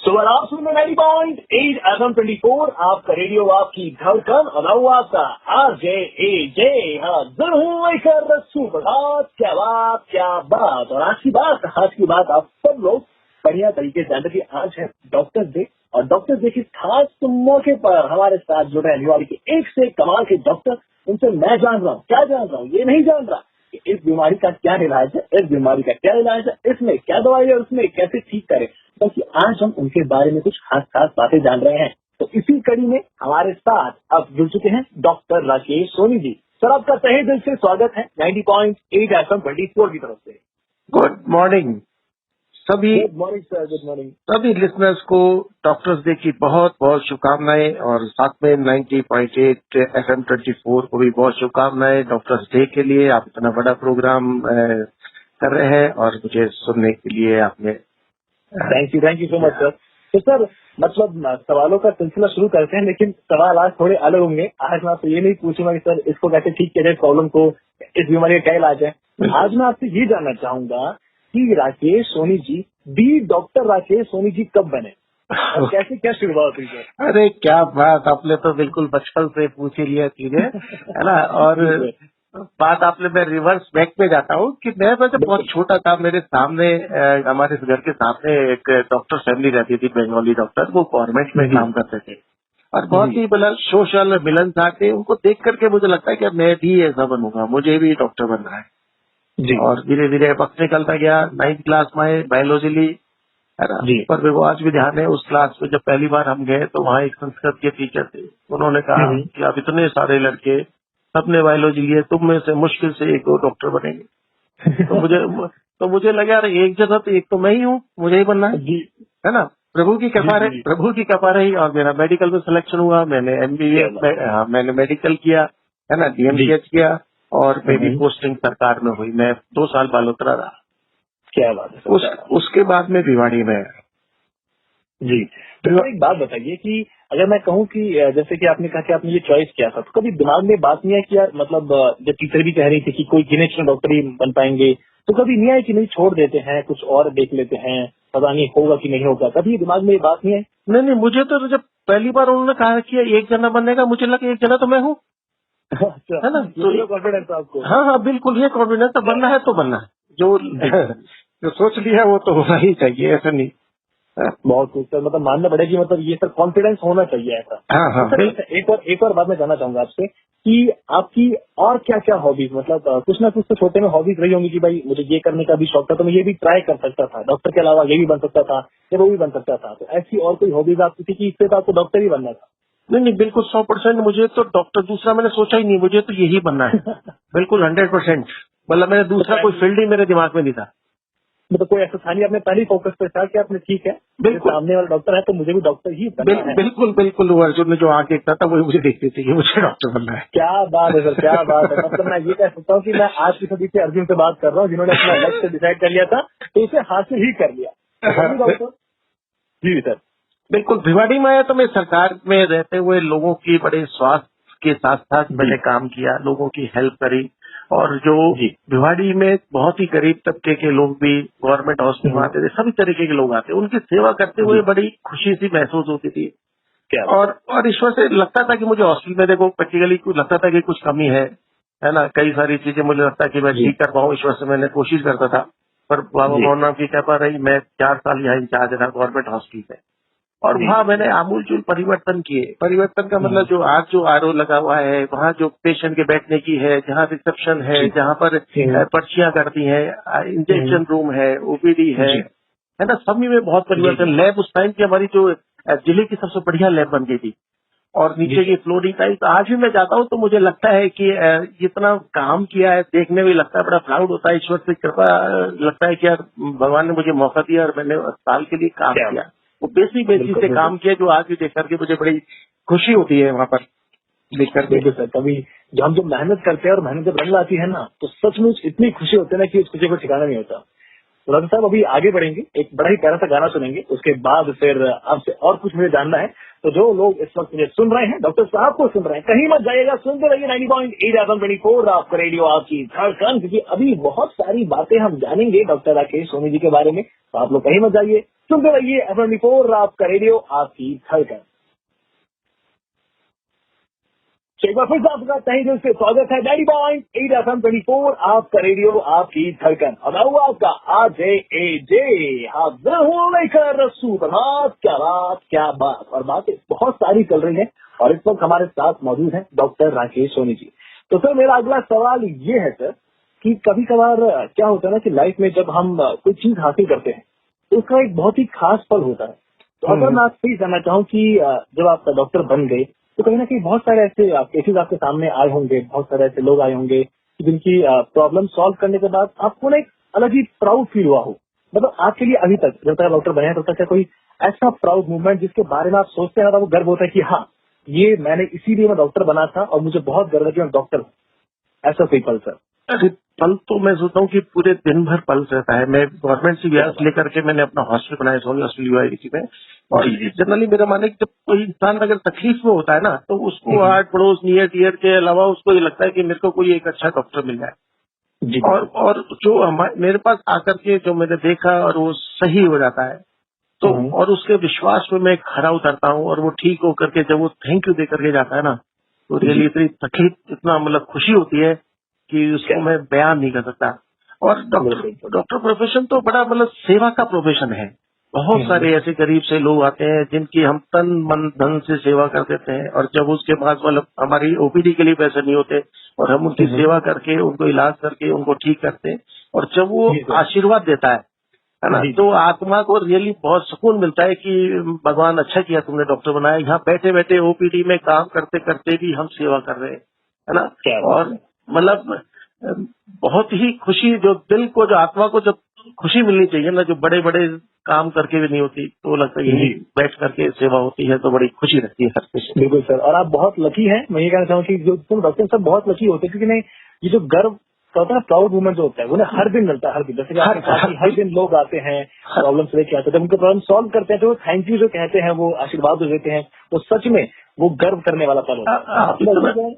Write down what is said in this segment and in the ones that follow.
सुबह आप सुन 90.8 FM 24 आपका रेडियो आपकी धड़कन और आपका आरजे एजे हाजिर हूँ लेकर सुप्रभात। क्या बात और आज की बात आप सब लोग बढ़िया तरीके से जानते कि आज है डॉक्टर्स डे और डॉक्टर्स डे के खास मौके पर हमारे साथ जुड़े रहने वाले के एक से कमाल के डॉक्टर, उनसे मैं जान रहा हूँ ये नहीं जान रहा कि इस बीमारी का क्या इलाज है, इसमें क्या दवाई है, उसमें कैसे ठीक करें। क्योंकि आज हम उनके बारे में कुछ खास बातें जान रहे हैं। तो इसी कड़ी में हमारे साथ अब जुड़ चुके हैं डॉक्टर राकेश सोनी जी। सर, आपका तहे दिल से स्वागत है 90.8 FM 24 की तरफ से। गुड मॉर्निंग सभी। Good morning sir, good morning. सभी लिसनर्स को डॉक्टर्स डे की बहुत बहुत शुभकामनाएं और साथ में 90.8 FM 24 को भी बहुत शुभकामनाएं डॉक्टर्स डे के लिए। आप इतना बड़ा प्रोग्राम कर रहे हैं और मुझे सुनने के लिए आपने thank you so much sir. तो सर, मतलब सवालों का सिलसिला शुरू करते हैं, लेकिन सवाल आज थोड़े अलग होंगे। आज मैं आपसे ये नहीं पूछूंगा कि सर इसको कैसे ठीक किया जाए, प्रॉब्लम को, इस बीमारी का क्या इलाज है। आज मैं आपसे ये जानना चाहूंगा कि राकेश सोनी जी बी डॉक्टर राकेश सोनी जी कब बने और कैसे क्या शुरुआत हुई सर? अरे क्या बात, आपने तो बिल्कुल बचपन से पूछ ही लिया चीजें, है ना। और बात आपने, मैं रिवर्स बैक में जाता हूँ कि मैं वैसे बहुत छोटा था, मेरे सामने हमारे घर के सामने एक डॉक्टर फैमिली रहती थी, बंगाली डॉक्टर, वो गवर्नमेंट में काम करते थे और बहुत ही मतलब सोशल मिलनसार थे। उनको देख करके मुझे लगता है कि मैं भी ऐसा बनूंगा, मुझे भी डॉक्टर बनना है जी। और धीरे धीरे वक्त निकलता गया। 9th क्लास में बायोलॉजी ली, है ना जी। पर मेरे को आज भी ध्यान है, उस क्लास में जब पहली बार हम गए तो वहाँ एक संस्कृत के टीचर थे। उन्होंने कहा कि आप इतने सारे लड़के सबने बायोलॉजी लिए, तुम में से मुश्किल से 1-2 डॉक्टर बनेंगे। तो मुझे लगा अरे एक जगह तो एक तो मैं ही हूँ, मुझे ही बनना है ना। प्रभु की कृपा रही और मेरा मेडिकल में सिलेक्शन हुआ। मैंने MBBS मैंने मेडिकल किया, है ना, DMCH किया और मेरी पोस्टिंग सरकार में हुई। मैं 2 साल बालोतरा रहा। क्या बात है। उसके बाद में भिवाड़ी में जी। तो एक बात बताइए कि अगर मैं कहूँ कि जैसे कि आपने कहा कि आपने ये चॉइस किया था, तो कभी दिमाग में बात नहीं है कि यार, मतलब जब टीचर भी कह रही थी कि कोई गिने चुने डॉक्टर ही बन पाएंगे, तो कभी नहीं आया कि नहीं छोड़ देते हैं, कुछ और देख लेते हैं, पता नहीं होगा कि नहीं होगा, कभी दिमाग में ये बात नहीं है? नहीं, मुझे तो जब पहली बार उन्होंने कहा कि एक जना बनने का, मुझे लगा एक जना तो मैं हूँ। अच्छा, है ना। तो कॉन्फिडेंस आपको? हाँ, बिल्कुल ये कॉन्फिडेंस तो बनना है तो बनना है, जो सोच लिया वो तो होना ही चाहिए, ऐसा नहीं। बहुत कुछ सर, मतलब मानना पड़ेगा, मतलब ये सर कॉन्फिडेंस होना चाहिए ऐसा। हाँ, सर एक और बात मैं जानना चाहूंगा आपसे कि आपकी और क्या क्या हॉबीज, मतलब कुछ ना कुछ तो छोटे में हॉबीज रही होंगी कि भाई मुझे ये करने का भी शौक था तो मैं ये भी ट्राई कर सकता था, डॉक्टर के अलावा ये भी बन सकता था या वो भी बन सकता था। तो ऐसी और कोई हॉबीज आपकी थी कि इससे तो आपको डॉक्टर ही बनना था? नहीं, बिल्कुल 100%। मुझे तो डॉक्टर दूसरा मैंने सोचा ही नहीं, मुझे तो यही बनना है। बिल्कुल 100%। मतलब मैंने दूसरा कोई फील्ड ही मेरे दिमाग में नहीं था। मतलब कोई ऐसा था नहीं, आपने पहले फोकस पे था कि आपने ठीक है, बिल्कुल सामने वाला डॉक्टर है तो मुझे भी डॉक्टर ही बनना है। बिल्कुल वो अर्जुन ने जो आंख देखता था वही मुझे देखती थी कि मुझे डॉक्टर बनना है। क्या बात है सर, क्या बात है। मतलब मैं ये कह सकता हूँ कि मैं आज की सदी से अर्जुन से बात कर रहा हूँ, जिन्होंने अपना लक्ष्य डिसाइड कर लिया था तो उसे हासिल ही कर लिया। डॉक्टर जी सर। बिल्कुल, भिवाड़ी में आया तो मैं सरकार में रहते हुए लोगों की बड़े स्वास्थ्य के साथ साथ मैंने काम किया, लोगों की हेल्प करी। और जो भिवाड़ी में बहुत ही गरीब तबके के लोग भी गवर्नमेंट हॉस्पिटल में आते थे, सभी तरीके के लोग आते, उनकी सेवा करते हुए बड़ी खुशी सी महसूस होती थी। और ईश्वर से लगता था कि मुझे हॉस्पिटल में देखो प्रैक्टिकली लगता था कि कुछ कमी है ना, कई सारी चीजें मुझे लगता है कि मैं ठीक कर पाऊँ। ईश्वर से मैंने कोशिश करता था, पर बाबा मोहन की कृपा रही। मैं 4 साल यहाँ इंचार्ज रहा गवर्नमेंट हॉस्पिटल में और वहाँ मैंने आमूलचूल परिवर्तन किए। परिवर्तन का मतलब जो आज जो RO लगा हुआ है, वहाँ जो पेशेंट के बैठने की है, जहाँ रिसेप्शन है, जहाँ पर पर्चियां करती हैं, इंजेक्शन रूम है, OPD है ना, सभी में बहुत परिवर्तन। लैब उस टाइम की हमारी जो जिले की सबसे बढ़िया लैब बन गई थी और नीचे की फ्लोरिंग टाइप। आज भी मैं जाता हूँ तो मुझे लगता है कि जितना काम किया है देखने में लगता है, बड़ा प्राउड होता है, ईश्वर से कृपा लगता है कि यार भगवान ने मुझे मौका दिया और मैंने अस्पताल के लिए काम किया। वो बेसिक से काम किया जो आज भी देख करके मुझे बड़ी खुशी होती है वहाँ पर देख करके। सर, कभी जब हम मेहनत करते हैं और मेहनत जब रंग लाती है ना, तो सचमुच इतनी खुशी होती है ना कि उस खुशी को ठिकाना नहीं होता। तो डॉक्टर साहब अभी आगे बढ़ेंगे, एक बड़ा ही प्यारा सा गाना सुनेंगे, उसके बाद फिर आपसे और कुछ मुझे जानना है। तो जो लोग इस वक्त मुझे सुन रहे हैं, डॉक्टर साहब को सुन रहे हैं, कहीं मत जाइएगा, सुनते रहिए 90.8 FM 24 आपका रेडियो, आपकी धड़कन, क्योंकि अभी बहुत सारी बातें हम जानेंगे डॉक्टर राकेश सोनी जी के बारे में। तो आप लोग कहीं मत जाइए, सुनते रहिए FM 24 आपका रेडियो, आपकी धड़कन। एक बार फिर से आपका तहे दिल से स्वागत है 90.8 FM 24 आपका रेडियो, आपकी धड़कन, और आपका RJAJ हाजिर हूं लेकर सुप्रभात। क्या बात क्या बात, और बातें बहुत सारी चल रही हैं और इस वक्त हमारे साथ मौजूद हैं डॉक्टर राकेश सोनी जी। तो सर मेरा अगला सवाल ये है सर कि कभी कभार क्या होता है ना कि लाइफ में जब हम कोई चीज हासिल करते हैं तो उसका एक बहुत ही खास पल होता है। तो अगर मैं आपसे ये जानना चाहूँ कि जब आप डॉक्टर बन गए तो कहीं ना कहीं बहुत सारे ऐसे केसेस आपके सामने आए होंगे, बहुत सारे ऐसे लोग आए होंगे जिनकी प्रॉब्लम सॉल्व करने के बाद आपको ना एक अलग ही प्राउड फील हुआ हो। मतलब आपके लिए अभी तक जब तक डॉक्टर बने हैं तब तक कोई ऐसा प्राउड मूवमेंट जिसके बारे में आप सोचते हैं वो गर्व होता है कि हाँ ये मैंने इसीलिए मैं डॉक्टर बना था और मुझे बहुत गर्व है कि मैं डॉक्टर हूँ, ऐसा कोई पल सर? अरे पल तो मैं सोचता हूँ कि पूरे दिन भर पल रहता है। मैं गवर्नमेंट से व्यास लेकर के मैंने अपना हॉस्पिटल बनाया, सोनी हॉस्पिटल यूआईडीसी में। और जनरली मेरा मानना है कि जब कोई इंसान अगर तकलीफ में होता है ना तो उसको आठ पड़ोस नियर टीयर के अलावा उसको ये लगता है कि मेरे को कोई एक अच्छा डॉक्टर मिल जाए। और जो मेरे पास आकर के जो मैंने देखा और वो सही हो जाता है तो और उसके विश्वास में मैं खरा उतरता हूँ और वो ठीक होकर के जब वो थैंक यू दे करके जाता है ना तो रियली इतनी तकलीफ, इतना मतलब खुशी होती है कि उसको मैं बयान नहीं कर सकता। और डॉक्टर प्रोफेशन तो बड़ा मतलब सेवा का प्रोफेशन है। बहुत सारे ऐसे गरीब से लोग आते हैं जिनकी हम तन मन धन से सेवा कर देते हैं और जब उसके पास मतलब हमारी ओपीडी के लिए पैसे नहीं होते और हम उनकी सेवा करके उनको इलाज करके उनको ठीक करते हैं और जब वो आशीर्वाद देता है ना, तो आत्मा को रियली बहुत सुकून मिलता है कि भगवान अच्छा किया तुमने डॉक्टर बनाया। यहाँ बैठे बैठे ओपीडी में काम करते करते भी हम सेवा कर रहे हैं, है ना। और मतलब बहुत ही खुशी, जो दिल को, जो आत्मा को जब खुशी मिलनी चाहिए ना, जो बड़े बड़े काम करके भी नहीं होती, तो लगता है यही बैठ करके सेवा होती है तो बड़ी खुशी रहती है हर किसी। बिल्कुल सर, और आप बहुत लकी हैं। मैं ये कहना चाहूँ कि जो तुम डॉक्टर सब बहुत लकी होते हैं, क्योंकि नहीं ये जो गर्व होता है, प्राउड मूवमेंट जो होता है वो ना हर दिन मिलता है, हर दिन। जैसे कि आपने कहा कि हर दिन लोग आते हैं प्रॉब्लम से लेके आते हैं, जब उनके प्रॉब्लम सॉल्व करते हैं तो थैंक यू जो कहते हैं, वो आशीर्वाद जो देते हैं, वो सच में वो गर्व करने वाला पल होता है।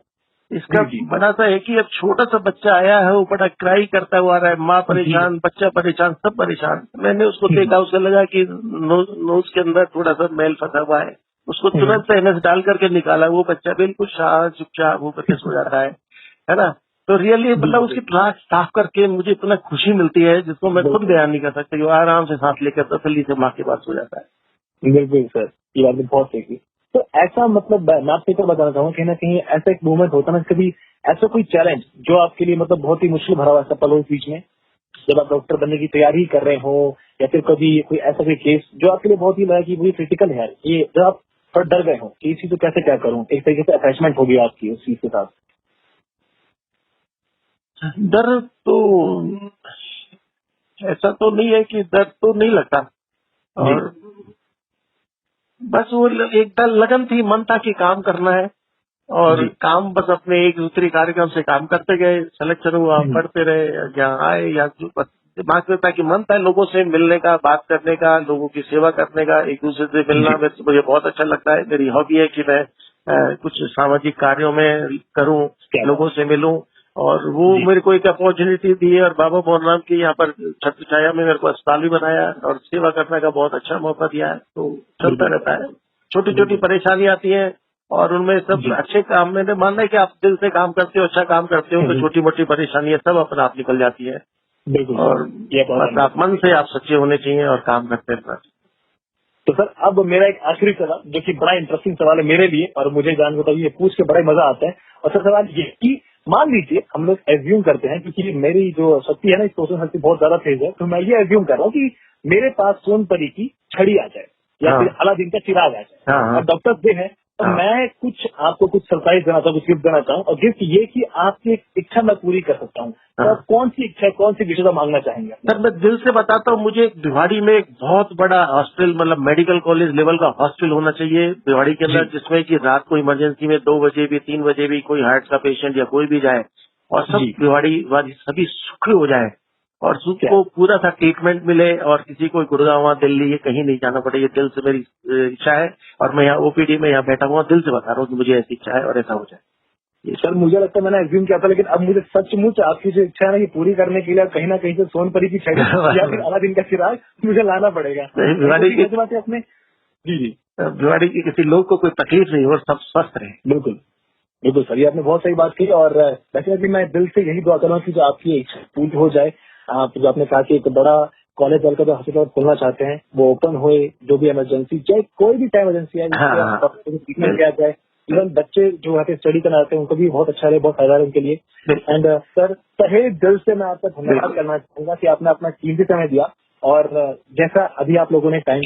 इसका बड़ा सा है कि अब छोटा सा बच्चा आया है, वो बड़ा क्राई करता हुआ आ रहा है, माँ परेशान, बच्चा परेशान, सब परेशान। मैंने उसको देखा, उसे लगा कि नोज के अंदर थोड़ा सा मैल फंसा हुआ है, उसको तुरंत एनएस डाल करके निकाला। वो बच्चा बिल्कुल चुपचाप वो करके सो जाता है ना। तो रियली मतलब उसकी प्लाट साफ करके मुझे इतना खुशी मिलती है जिसको मैं खुद बयान नहीं कर सकता। वो आराम से सांस लेकर तसल्ली से माँ के पास सो जाता है। बिल्कुल सर, ये बात बहुत सही की। तो ऐसा मतलब मैं आपसे तो बताना चाहूँ कहीं ना कहीं ऐसा एक मूवमेंट होता है ना, कभी ऐसा कोई चैलेंज जो आपके लिए मतलब बहुत ही मुश्किल भरा हुआ ऐसा पल हो बीच में, जब आप डॉक्टर बनने की तैयारी कर रहे हो, या फिर कभी कोई ऐसा कोई केस जो आपके लिए बहुत ही लगा कि वो क्रिटिकल है, ये जब आप थोड़ा डर गए हो कि इस चीज को कैसे क्या करूँ, एक तरीके से अटैचमेंट हो गया आपकी उस चीज के साथ? डर तो ऐसा तो नहीं है कि डर तो नहीं लगता, और बस वो एक लगन थी, मन था कि काम करना है और काम बस अपने एक दूसरे कार्यक्रम से काम करते गए, सिलेक्शन हुआ, पढ़ते रहे, यहाँ आए, या दिमाग में था कि मन था लोगों से मिलने का, बात करने का, लोगों की सेवा करने का, एक दूसरे से मिलना मुझे बहुत अच्छा लगता है। मेरी हॉबी है कि मैं कुछ सामाजिक कार्यों में करूं, लोगों से मिलूं, और वो मेरे को एक अपॉर्चुनिटी दी है। और बाबा मोहन राम की यहाँ पर छत्र छाया में मेरे को अस्पताल भी बनाया और सेवा करने का बहुत अच्छा मौका दिया है। तो चलता रहता है, छोटी छोटी परेशानी आती है और उनमें सब अच्छे काम, मैंने मानना है कि आप दिल से काम करते हो, अच्छा काम करते हो, तो छोटी मोटी परेशानियां सब अपने आप निकल जाती है। और बस आप मन से आप सच्चे होने चाहिए और काम करते रहना। तो सर अब मेरा एक आखिरी सवाल, जो कि बड़ा इंटरेस्टिंग सवाल है मेरे लिए, और मुझे जान बताइए, ये पूछ के बड़ा ही मजा आता है। और सर सवाल ये कि मान लीजिए हम लोग एज्यूम करते हैं, क्योंकि मेरी जो शक्ति है ना, इस सोचने शक्ति बहुत ज्यादा तेज है, तो मैं ये एज्यूम कर रहा हूँ कि मेरे पास सोनपरी की छड़ी आ जाए या फिर अलादीन का चिराग आ जाए और डॉक्टर दे है, तो मैं कुछ आपको कुछ सरप्राइज देना चाहूँ, कुछ गिफ्ट देना चाहूँ, और गिफ्ट ये कि आपकी एक इच्छा मैं पूरी कर सकता हूँ। तो आप कौन सी इच्छा, कौन सी विषय मांगना चाहेंगे? सर मैं दिल से बताता हूँ, मुझे भिवाड़ी में एक बहुत बड़ा हॉस्पिटल, मतलब मेडिकल कॉलेज लेवल का हॉस्पिटल होना चाहिए भिवाड़ी के अंदर, जिसमें कि रात को इमरजेंसी में 2 बजे भी 3 बजे भी कोई हार्ट का पेशेंट या कोई भी जाए और सब भिवाड़ी सभी सुखी हो जाए और को पूरा सा ट्रीटमेंट मिले और किसी को गुड़गांव दिल्ली ये कहीं नहीं जाना पड़े। ये दिल से मेरी इच्छा है और मैं यहाँ ओपीडी में यहाँ बैठा हुआ दिल से बता रहा हूँ कि मुझे ऐसी इच्छा है और ऐसा हो जाए। सर मुझे लगता है मैंने एज्यूम किया था, लेकिन अब मुझे सचमुच आपकी जो इच्छा है ना ये पूरी करने के लिए कहीं ना कहीं से सोनपरी की छड़ी या फिर अलादीन का चिराग मुझे लाना पड़ेगा। बीमारी की बात है अपने जी बीमारी की किसी लोग को कोई तकलीफ नहीं हो और सब स्वस्थ रहे। बिल्कुल बिल्कुल सर, ये आपने बहुत सही बात की और वैसे मैं दिल से यही दुआ कर रहा हूँ कि जो आपकी इच्छा पूरी हो जाए। आप जो आपने कहा कि एक बड़ा कॉलेज वाल का जो हॉस्पिटल खोलना चाहते हैं वो ओपन होए, जो भी इमरजेंसी चाहे कोई भी टाइम इमरजेंसी है ट्रीटमेंट किया जाए। इवन बच्चे जो वहाँ पे स्टडी करना चाहते हैं उनको भी बहुत अच्छा रहे, बहुत फायदा है उनके लिए। एंड सर तहे दिल से मैं आपका धन्यवाद करना चाहूंगा कि आपने अपना कीमती समय दिया और जैसा अभी आप लोगों ने टाइम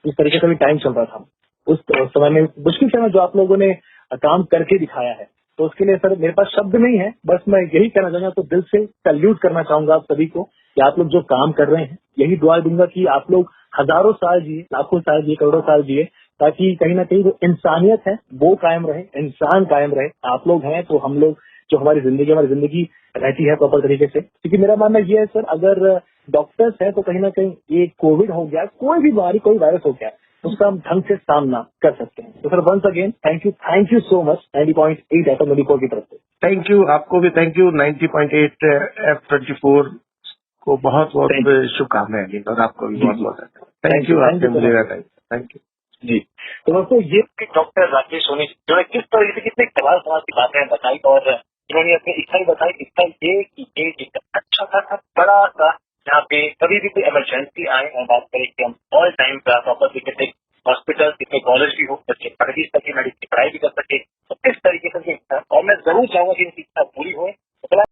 इस तरीके का भी टाइम चल रहा था उस समय में मुश्किल समय जो आप लोगों ने काम करके दिखाया है, तो उसके लिए सर मेरे पास शब्द नहीं है। बस मैं यही कहना चाहूंगा, तो दिल से सैल्यूट करना चाहूंगा आप सभी को कि आप लोग जो काम कर रहे हैं। यही दुआ दूंगा कि आप लोग हजारों साल जिए, लाखों साल जिए, करोड़ों साल जिए, ताकि कहीं ना कहीं जो इंसानियत है वो कायम रहे, इंसान कायम रहे। आप लोग हैं तो हम लोग जो हमारी जिंदगी रहती है प्रॉपर तरीके से। क्योंकि मेरा मानना ये है सर, अगर डॉक्टर्स है तो कहीं ना कहीं ये कोविड हो गया, कोई भी बीमारी, कोई वायरस हो गया, उसका हम ढंग से सामना कर सकते हैं। तो sir once again thank you so much 90.8 FM मेडिकोर की तरफ से। थैंक यू, आपको भी थैंक यू। 90.8 F24 को बहुत बहुत शुभकामनाएं और आपको भी बहुत बहुत थैंक यू। आपने मुझे थैंक यू जी। तो दोस्तों ये डॉक्टर राकेश सोनी जो है किस तरह से कितने सवाल की बातें बताई और इन्होंने अपनी इच्छा ही बताई। इच्छा ये कि एक अच्छा खासा बड़ा सा यहाँ पे कभी भी कोई इमरजेंसी आए और बात करें कि हम ऑल टाइम प्रॉपर तरीके से हॉस्पिटल कितने कॉलेज भी हो, बच्चे पढ़ भी सके, मेडिकल की पढ़ाई भी कर सके, तो इस तरीके से और मैं जरूर चाहूंगा कि इनकी